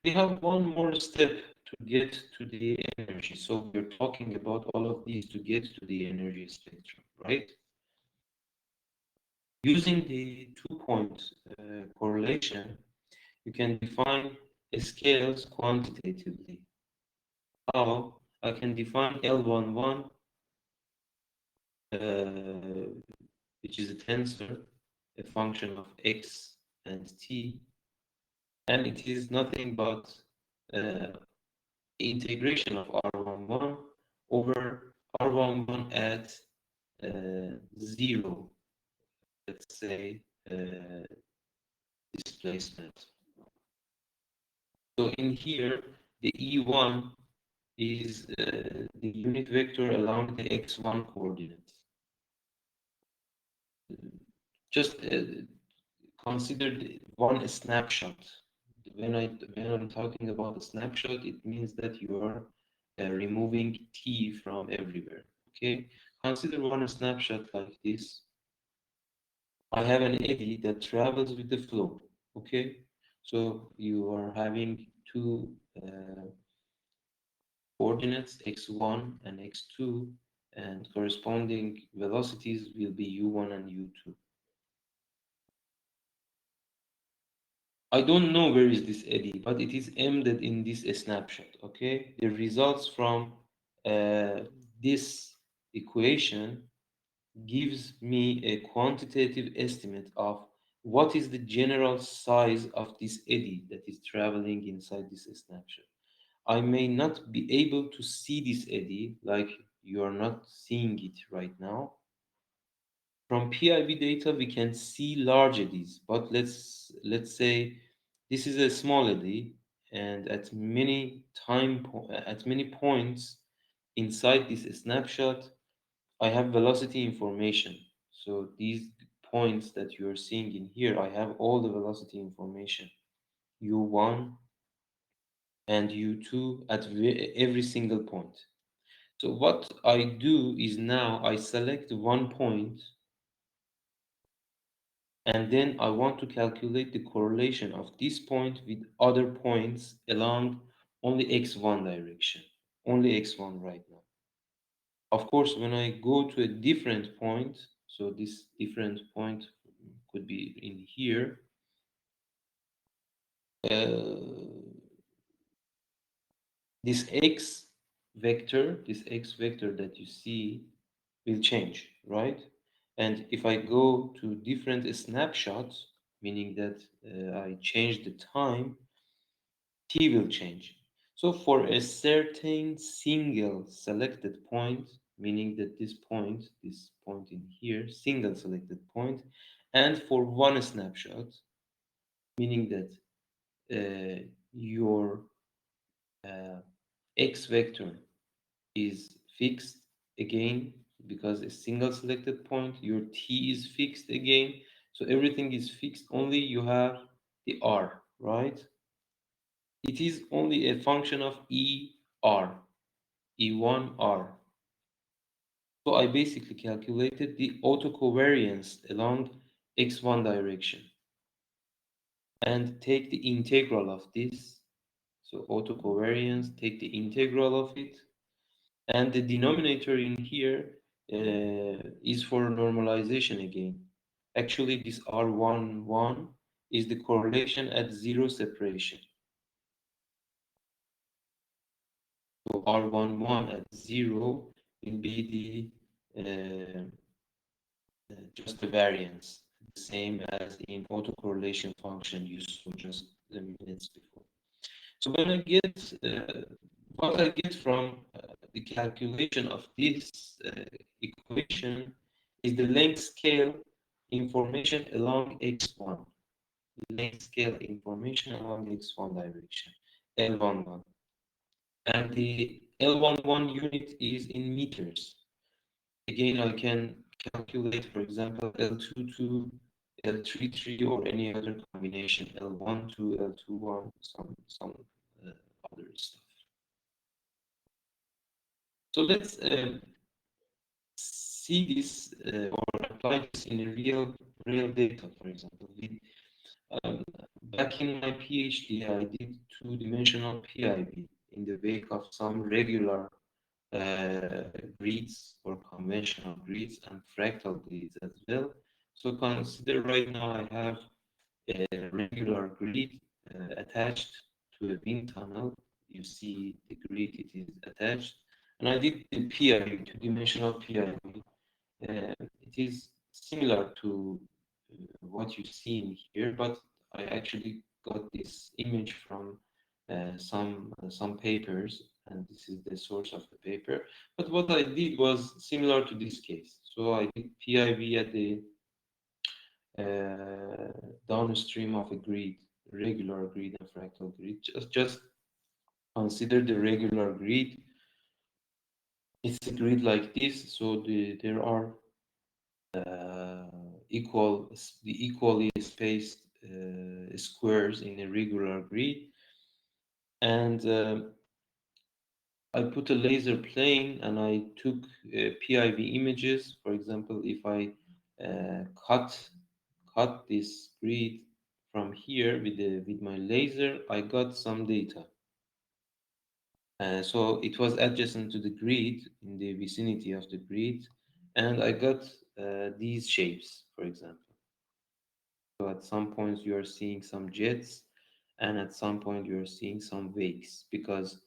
we have one more step to get to the energy. So we're talking about all of these to get to the energy spectrum, right? Using the two-point correlation, you can define scales quantitatively. How? I can define L11, which is a tensor, a function of x and t, and it is nothing but uh, integration of R11 over R11 at 0, let's say, displacement. So in here, the E1 is the unit vector along the x1 coordinates. Just consider one snapshot. When I'm talking about a snapshot, it means that you are removing t from everywhere. Okay, consider one snapshot like this. I have an eddy that travels with the flow. Okay, so you are having two coordinates x1 and x2, and corresponding velocities will be u1 and u2. I don't know where is this eddy, but it is embedded in this snapshot. Okay, the results from this equation gives me a quantitative estimate of what is the general size of this eddy that is traveling inside this snapshot. I may not be able to see this eddy like you are not seeing it right now. From PIV data, we can see large eddies, but let's say this is a small eddy, and at many points inside this snapshot, I have velocity information. So these points that you're seeing in here, I have all the velocity information, u1 and u2 at every single point. So what I do is now I select one point, and then I want to calculate the correlation of this point with other points along only x1 direction, only x1 right now. Of course, when I go to a different point, so this different point could be in here, uh, this x vector that you see will change, right? And if I go to different snapshots, meaning that I change the time, t will change. So for a certain single selected point, meaning that this point in here, single selected point, and for one snapshot, meaning that your uh, x vector is fixed again because a single selected point, your t is fixed again. So everything is fixed, only you have the r, right? It is only a function of er, e1r. So I basically calculated the autocovariance along x1 direction and take the integral of this. So autocovariance, take the integral of it, and the denominator in here is for normalization again. Actually, this R11 is the correlation at zero separation. So R11 at zero will be the just the variance, the same as in autocorrelation function you saw just the minutes before. So when I get what I get from the calculation of this equation is the length scale information along x1. Length scale information along x1 direction, L11. And the L11 unit is in meters. Again, I can calculate, for example, L22, L33, or any other combination, L12, L21, some uh, other stuff. So let's see this or apply this in a real data, for example. Um, Back in my PhD, I did two-dimensional PIV in the wake of some regular grids or conventional grids and fractal grids as well. So consider right now I have a regular grid attached to a wind tunnel. You see the grid, it is attached. And I did the PIV, two-dimensional PIV. It is similar to what you see in here, but I actually got this image from some papers, and this is the source of the paper. But what I did was similar to this case. So I did PIV at the downstream of a grid, regular grid and fractal grid. Just consider the regular grid. It's a grid like this, so there are the equally spaced squares in a regular grid, and I put a laser plane and I took PIV images. For example, if I cut this grid from here with my laser, I got some data. So it was adjacent to the grid, in the vicinity of the grid, and I got these shapes, for example. So at some points you are seeing some jets, and at some point you are seeing some wakes, because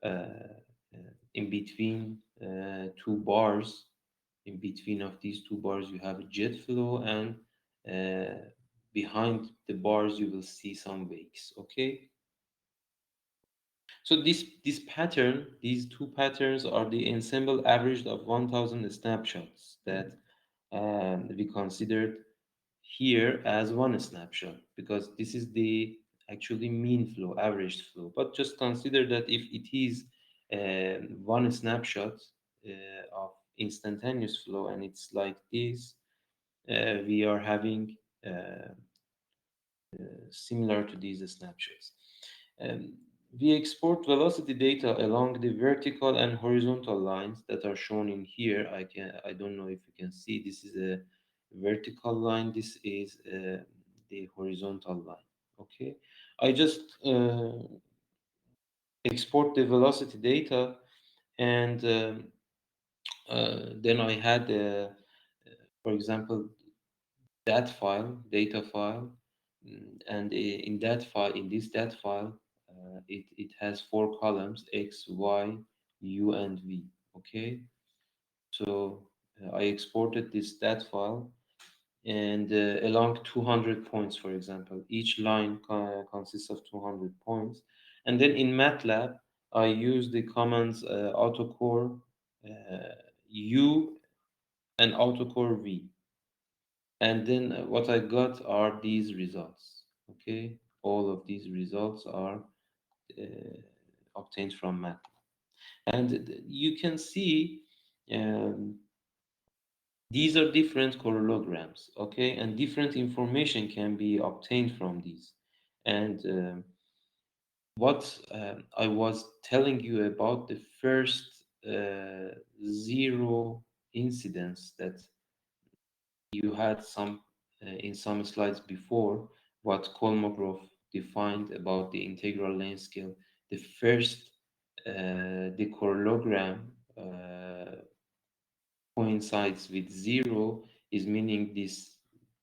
in between two bars, in between of these two bars, you have a jet flow, and uh, behind the bars you will see some wakes. Okay, so this pattern, these two patterns are the ensemble average of 1,000 snapshots that we considered here as one snapshot, because this is the actually mean flow, average flow. But just consider that if it is one snapshot of instantaneous flow and it's like this, we are having similar to these snapshots. Um, we export velocity data along the vertical and horizontal lines that are shown in here. I don't know if you can see. This is a vertical line. This is the horizontal line. Okay, I just export the velocity data, and then I had, for example, that file, data file, and in that file, in this dat file, it has four columns: X, Y, U, and V. Okay, so I exported this dat file, and along 200 points, for example, each line consists of 200 points, and then in MATLAB I use the commands autocore U and autocore V. And then what I got are these results. Okay, all of these results are obtained from MATLAB. And you can see um, these are different correlograms, okay, and different information can be obtained from these. And what I was telling you about the first zero incidents that you had some in some slides before, what Kolmogorov defined about the integral length scale. The first, the correlogram coincides with zero, is meaning these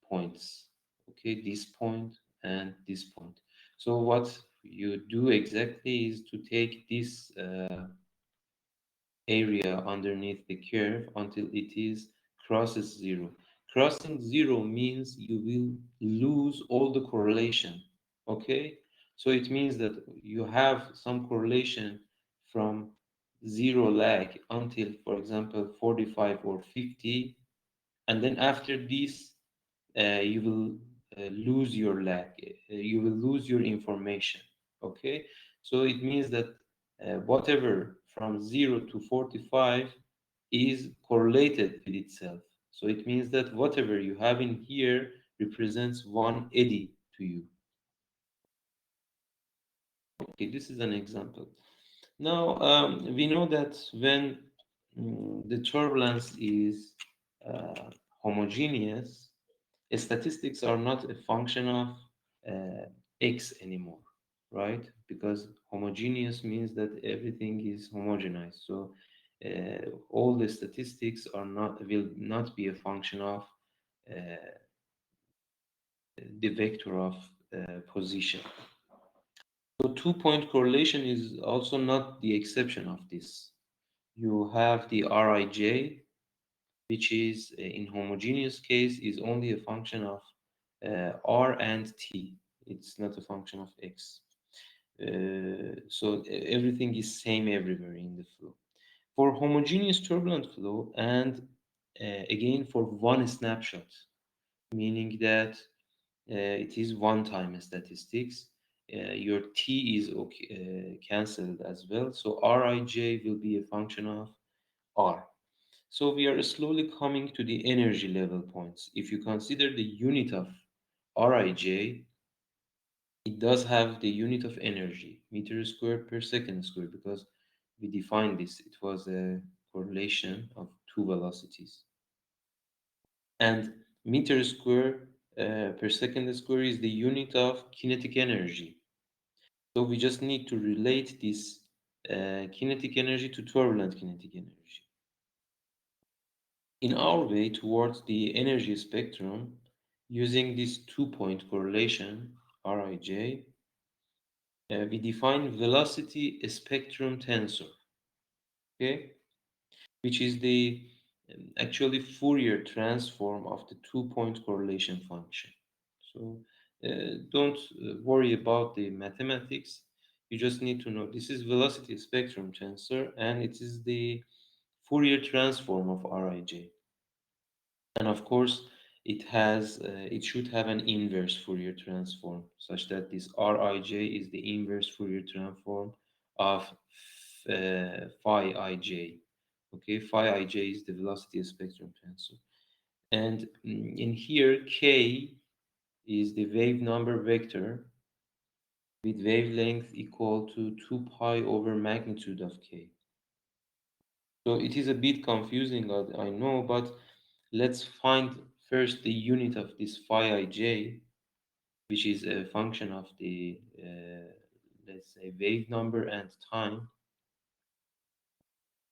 points. Okay, this point and this point. So what you do exactly is to take this area underneath the curve until it is crosses zero. Crossing zero means you will lose all the correlation. Okay, so it means that you have some correlation from zero lag until, for example, 45 or 50, and then after this you will lose your lag, you will lose your information. Okay, so it means that whatever from 0 to 45 is correlated with itself. So it means that whatever you have in here represents one eddy to you. Okay, this is an example. Now we know that when the turbulence is homogeneous, statistics are not a function of x anymore, right? Because homogeneous means that everything is homogenized. So all the statistics are not will not be a function of uh, the vector of position. So two-point correlation is also not the exception of this. You have the Rij, which is in homogeneous case is only a function of r and t. It's not a function of x. So everything is same everywhere in the flow. For homogeneous turbulent flow, and again for one snapshot, meaning that it is one-time statistics. Your t is okay, cancelled as well. So Rij will be a function of r. So we are slowly coming to the energy level points. If you consider the unit of Rij, it does have the unit of energy, meter squared per second squared, because we defined this. It was a correlation of two velocities. And meter square per second square is the unit of kinetic energy. So we just need to relate this kinetic energy to turbulent kinetic energy. In our way towards the energy spectrum, using this two-point correlation, Rij, we define velocity spectrum tensor, okay, which is the actually Fourier transform of the two-point correlation function. So don't worry about the mathematics. You just need to know this is velocity spectrum tensor, and it is the Fourier transform of Rij. And of course, it should have an inverse Fourier transform, such that this Rij is the inverse Fourier transform of phi ij. Okay, phi ij is the velocity spectrum tensor. And in here, k is the wave number vector with wavelength equal to 2 pi over magnitude of k. So it is a bit confusing, I know, but let's find first the unit of this phi ij, which is a function of the, let's say, wave number and time.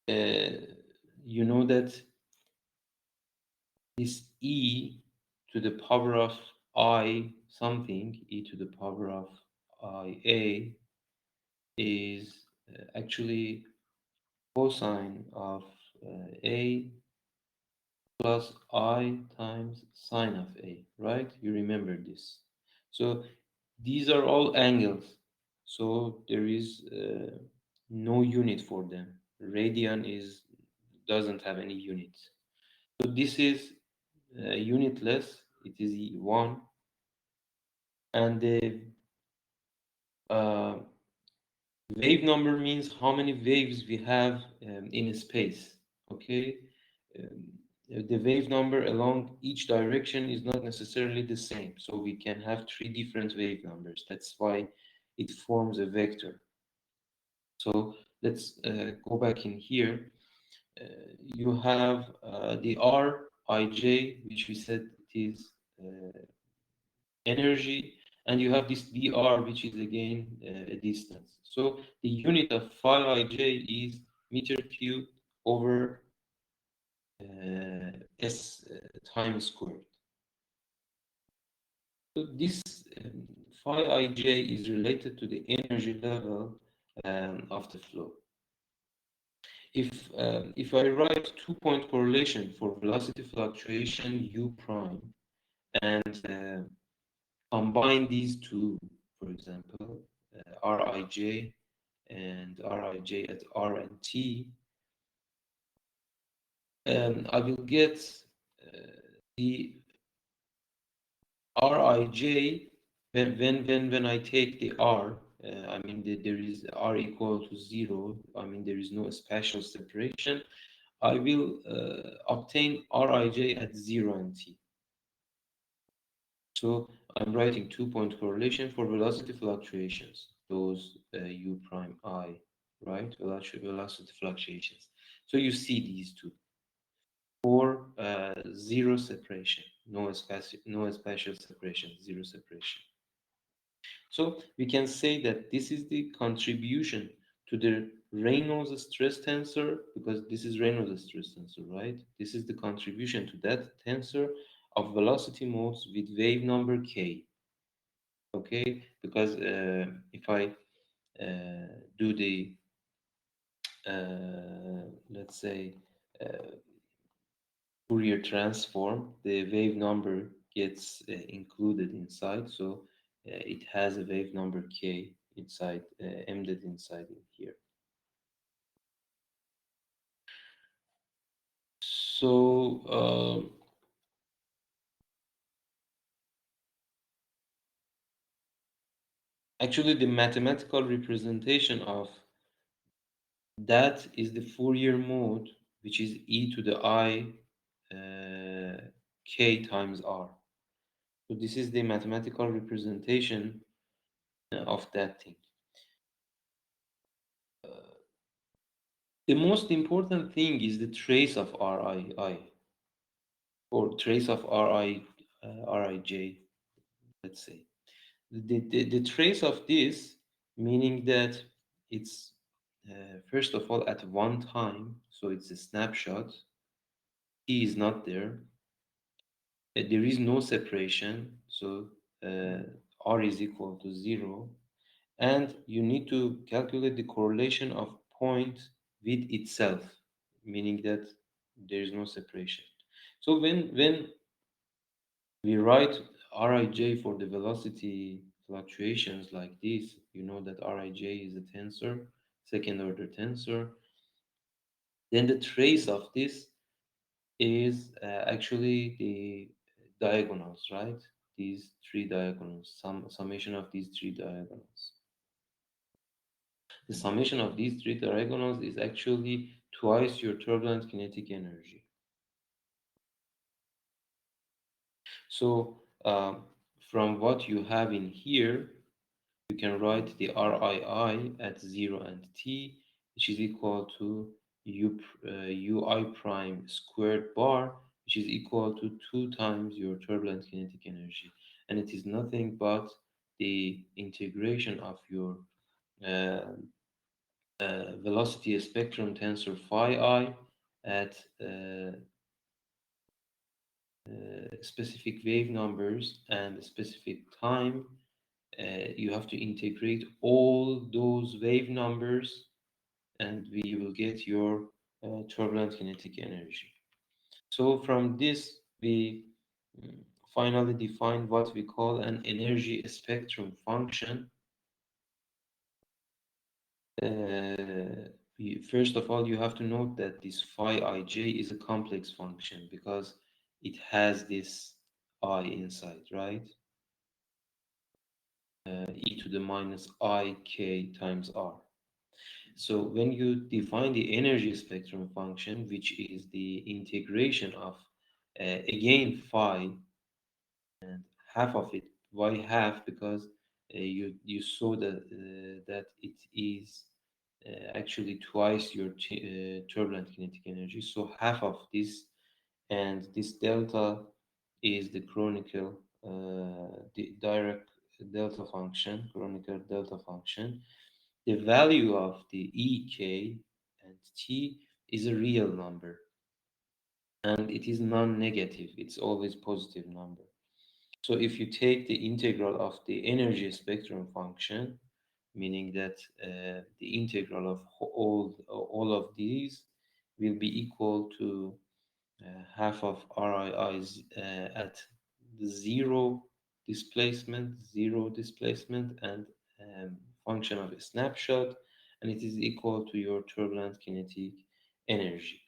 Uh, you know that this e to the power of I something, e to the power of ia, is actually cosine of a plus I times sine of A, right? You remember this. So these are all angles. So there is no unit for them. Radian is doesn't have any unit. So this is unitless. It is one, and the uh, wave number means how many waves we have in a space. Okay, um, the wave number along each direction is not necessarily the same. So we can have three different wave numbers. That's why it forms a vector. So let's go back in here. You have the Rij, which we said it is energy, and you have this dr, which is again a distance. So the unit of phi ij is meter cubed over s time squared. So this phi ij is related to the energy level of the flow. If I write two-point correlation for velocity fluctuation u prime and combine these two, for example, Rij and Rij at R and T, I will get the Rij when I take the R. I mean, there is R equal to 0. I mean, there is no spatial separation. I will obtain Rij at 0 and T. So I'm writing two-point correlation for velocity fluctuations, those u prime I, right? Velocity fluctuations. So you see these two for zero separation, no spatial separation, zero separation. So we can say that this is the contribution to the Reynolds stress tensor, because this is Reynolds stress tensor, right? This is the contribution to that tensor of velocity modes with wave number k. Okay, because if I do the let's say uh, Fourier transform, the wave number gets included inside, so it has a wave number k inside, embedded inside in here. So actually, the mathematical representation of that is the Fourier mode, which is e to the I k times r. So this is the mathematical representation of that thing. The most important thing is the trace of Rii, or trace of Rij, let's say. The trace of this, meaning that it's first of all at one time, so it's a snapshot, T is not there, there is no separation, so uh, R is equal to 0, and you need to calculate the correlation of point with itself, meaning that there is no separation. So when we write Rij for the velocity fluctuations like this, you know that Rij is a tensor, second order tensor. Then the trace of this is actually the diagonals, right? These three diagonals, summation of these three diagonals. The summation of these three diagonals is actually twice your turbulent kinetic energy. So from what you have in here, you can write the RII at 0 and t, which is equal to ui prime squared bar, which is equal to 2 times your turbulent kinetic energy. And it is nothing but the integration of your uh, velocity spectrum tensor phi I at specific wave numbers and specific time. You have to integrate all those wave numbers, and we will get your turbulent kinetic energy. So from this, we mm, finally define what we call an energy spectrum function. First of all, you have to note that this phi ij is a complex function because it has this I inside, right? E to the minus I k times r. So when you define the energy spectrum function, which is the integration of again phi and half of it, why half? Because you saw that that it is actually twice your turbulent kinetic energy. So half of this, and this delta is the chronicle direct delta function, chronicle delta function. The value of the ek and t is a real number, and it is non-negative. It's always positive number. So if you take the integral of the energy spectrum function, meaning that the integral of all of these will be equal to half of RII's at zero displacement, and function of a snapshot, and it is equal to your turbulent kinetic energy.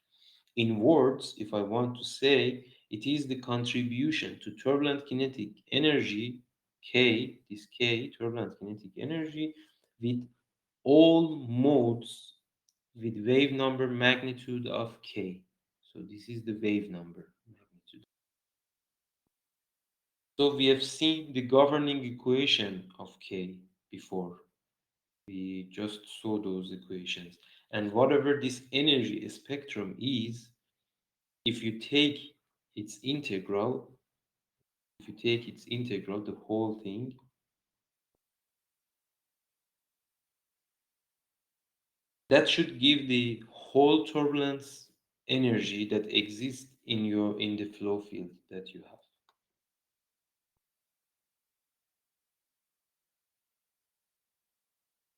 In words, if I want to say, it is the contribution to turbulent kinetic energy, K, this K, turbulent kinetic energy, with all modes with wave number magnitude of K. So this is the wave number magnitude. So we have seen the governing equation of K before. We just saw those equations. And whatever this energy spectrum is, if you take its integral, if you take its integral, the whole thing, That should give the whole turbulence energy that exists in the flow field that you have.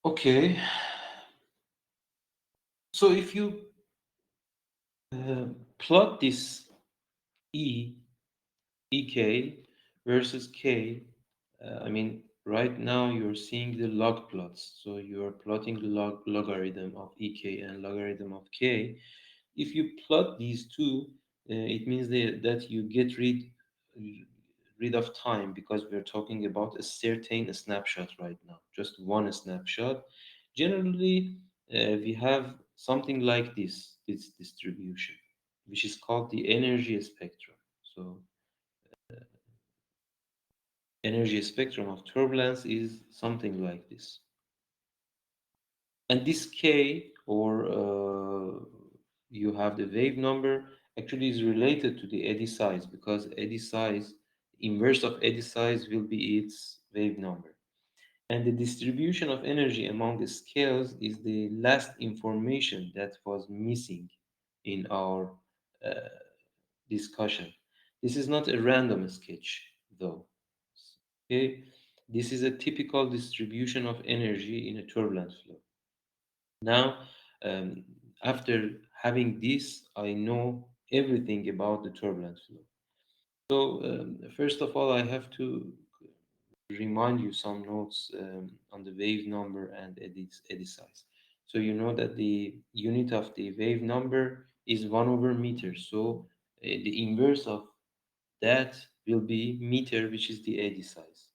Okay, so if you uh, plot this E, EK versus K, I mean, right now you're seeing the log plots. So you are plotting the logarithm of EK and logarithm of K. If you plot these two, it means that you get rid of time because we're talking about a certain snapshot right now, just one snapshot. Generally, we have something like this distribution, which is called the energy spectrum. So, energy spectrum of turbulence is something like this. And this k, or you have the wave number, actually is related to the eddy size, because eddy size, inverse of eddy size will be its wave number. And the distribution of energy among the scales is the last information that was missing in our uh, discussion. This is not a random sketch, though. Okay, this is a typical distribution of energy in a turbulent flow. Now, um, after having this, I know everything about the turbulent flow. So, first of all, I have to remind you some notes on the wave number and eddy size. So, you know that the unit of the wave number is 1 over meter. So, the inverse of that will be meter, which is the eddy size.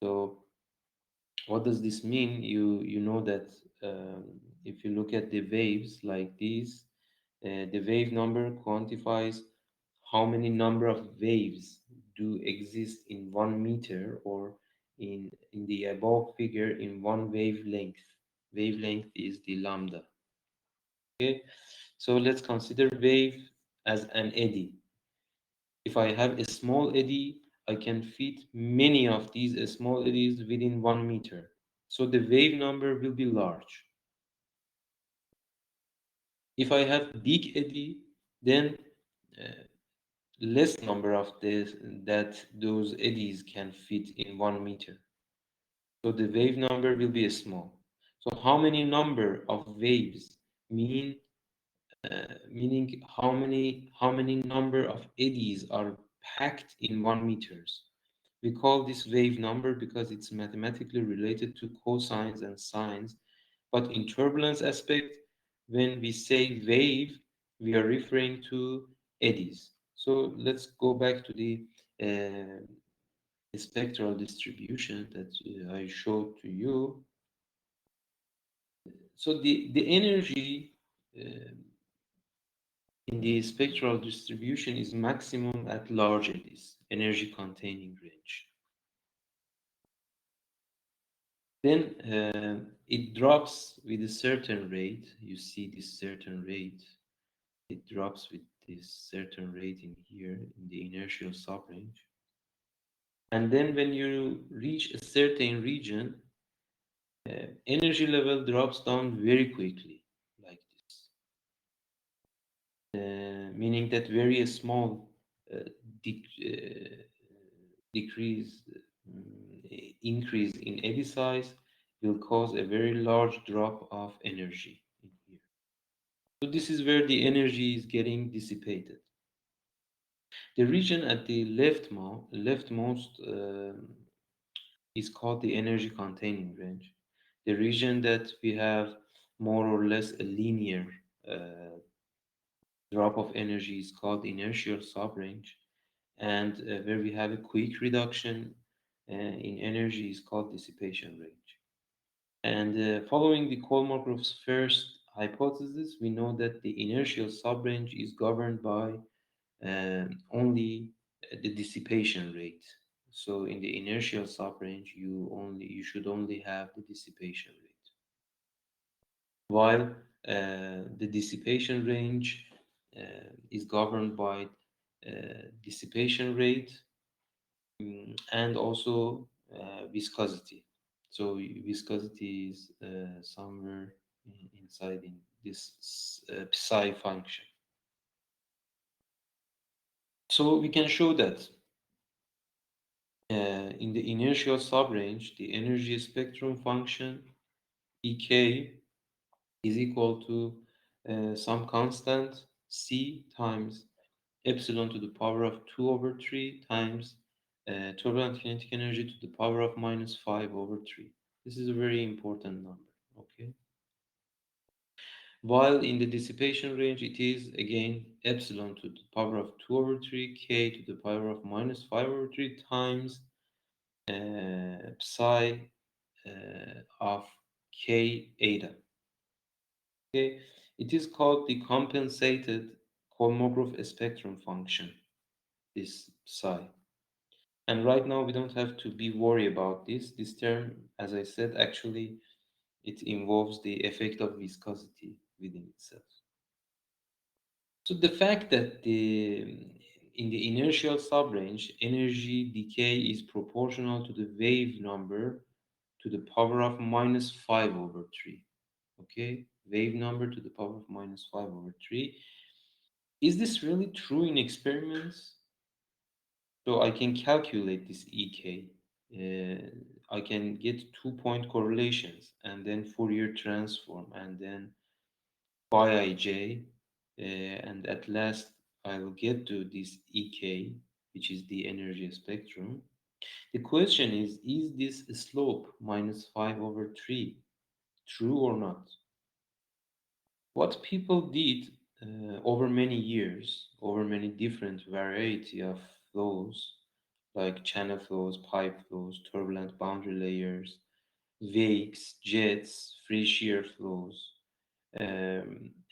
So, what does this mean? You know that if you look at the waves like these, the wave number quantifies how many number of waves do exist in 1 meter, or in the above figure in one wavelength. Wavelength is the lambda. Okay, so let's consider wave as an eddy. If I have a small eddy, I can fit many of these small eddies within 1 meter. So the wave number will be large. If I have big eddy, then uh, less number of this that those eddies can fit in 1 meter. So the wave number will be small. So how many number of waves mean meaning how many number of eddies are packed in 1 meters. We call this wave number because it's mathematically related to cosines and sines. But in turbulence aspect, when we say wave, we are referring to eddies. So let's go back to the spectral distribution that I showed to you. So the energy in the spectral distribution is maximum at large eddies, energy containing range. Then it drops with a certain rate. You see this certain rate. It drops with this certain rate in here in the inertial subrange. And then when you reach a certain region, energy level drops down very quickly, like this, meaning that very small uh, de- decrease, increase in eddy size will cause a very large drop of energy in here. So this is where the energy is getting dissipated. The region at the leftmost is called the energy containing range. The region that we have more or less a linear uh, drop of energy is called inertial subrange, and where we have a quick reduction in energy is called dissipation range. And following the Kolmokov's first hypothesis, we know that the inertial subrange is governed by only the dissipation rate. So in the inertial subrange, you should only have the dissipation rate, while the dissipation range is governed by dissipation rate, and also viscosity. So viscosity is somewhere. inside in this psi function. So we can show that in the inertial subrange, the energy spectrum function Ek is equal to some constant c times epsilon to the power of 2 over 3 times turbulent kinetic energy to the power of minus 5 over 3. This is a very important number. Okay. While in the dissipation range, it is again epsilon to the power of 2 over 3 k to the power of minus 5 over 3 times psi of k eta. Okay, it is called the compensated Kolmogorov spectrum function, this psi. And right now we don't have to be worried about this. This term, as I said, actually it involves the effect of viscosity within itself. So the fact that in the inertial subrange, energy decay is proportional to the wave number to the power of minus 5 over 3. Okay, wave number to the power of minus 5 over 3. Is this really true in experiments? So I can calculate this EK. I can get 2-point correlations and then Fourier transform and then Bij, and at last I will get to this EK, which is the energy spectrum. The question is this slope minus 5 over 3 true or not? What people did over many years, over many different variety of flows, like channel flows, pipe flows, turbulent boundary layers, wakes, jets, free shear flows,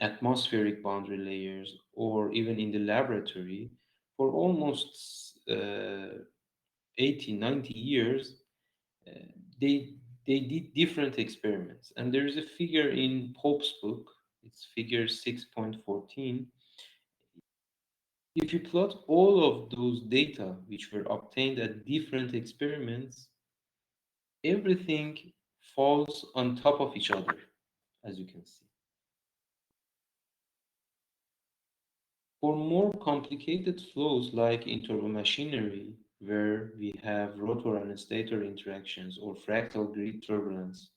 atmospheric boundary layers, or even in the laboratory, for almost 80, 90 years, uh, they they did different experiments. And there is a figure in Pope's book, it's figure 6.14. If you plot all of those data which were obtained at different experiments, everything falls on top of each other, as you can see. For more complicated flows like in turbomachinery, where we have rotor and stator interactions or fractal grid turbulence,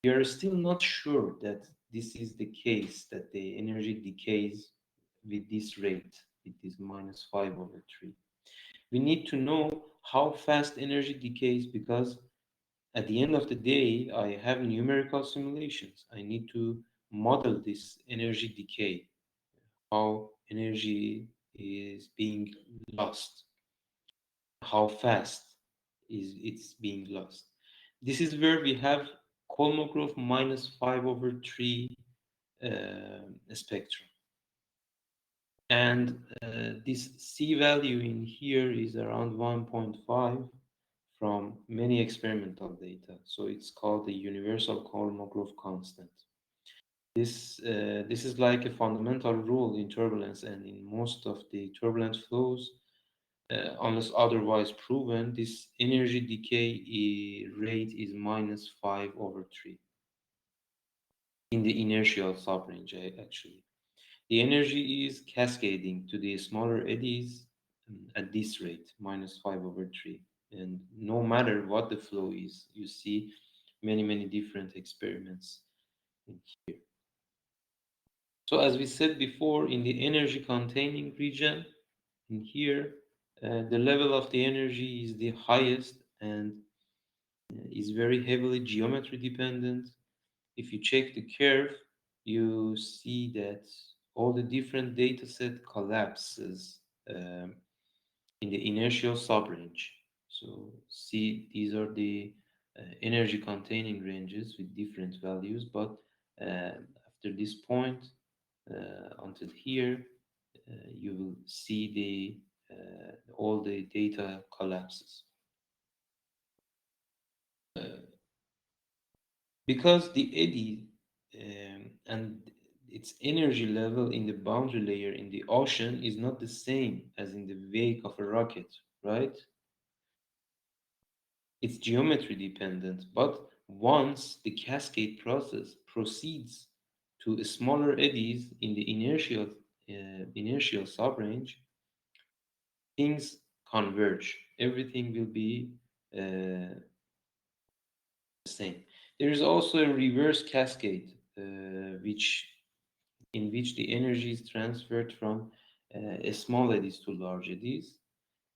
we are still not sure that this is the case, that the energy decays with this rate, with this minus 5 over 3. We need to know how fast energy decays because at the end of the day, I have numerical simulations. I need to model this energy decay, how energy is being lost, how fast is it's being lost. This is where we have Kolmogorov minus 5 over 3 spectrum. And this C value in here is around 1.5 from many experimental data. So it's called the universal Kolmogorov constant. This is like a fundamental rule in turbulence, and in most of the turbulent flows, unless otherwise proven, this energy decay rate is minus 5 over 3 in the inertial subrange, actually. The energy is cascading to the smaller eddies at this rate, minus 5 over 3. And no matter what the flow is, you see many, many different experiments in here. So as we said before, in the energy containing region, in here, the level of the energy is the highest and is very heavily geometry dependent. If you check the curve, you see that all the different data set collapses in the inertial subrange. So see, these are the energy containing ranges with different values, but after this point until here, you will see the all the data collapses. Because the eddy and its energy level in the boundary layer in the ocean is not the same as in the wake of a rocket, right? It's geometry dependent, but Once the cascade process proceeds to smaller eddies in the inertial subrange, things converge. Everything will be the same. There is also a reverse cascade, which in which the energy is transferred from small eddies to large eddies,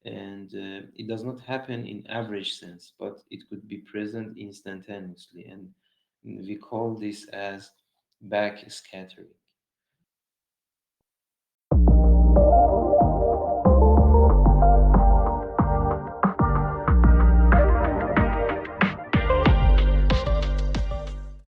and it does not happen in average sense, but it could be present instantaneously, and we call this as backscattering.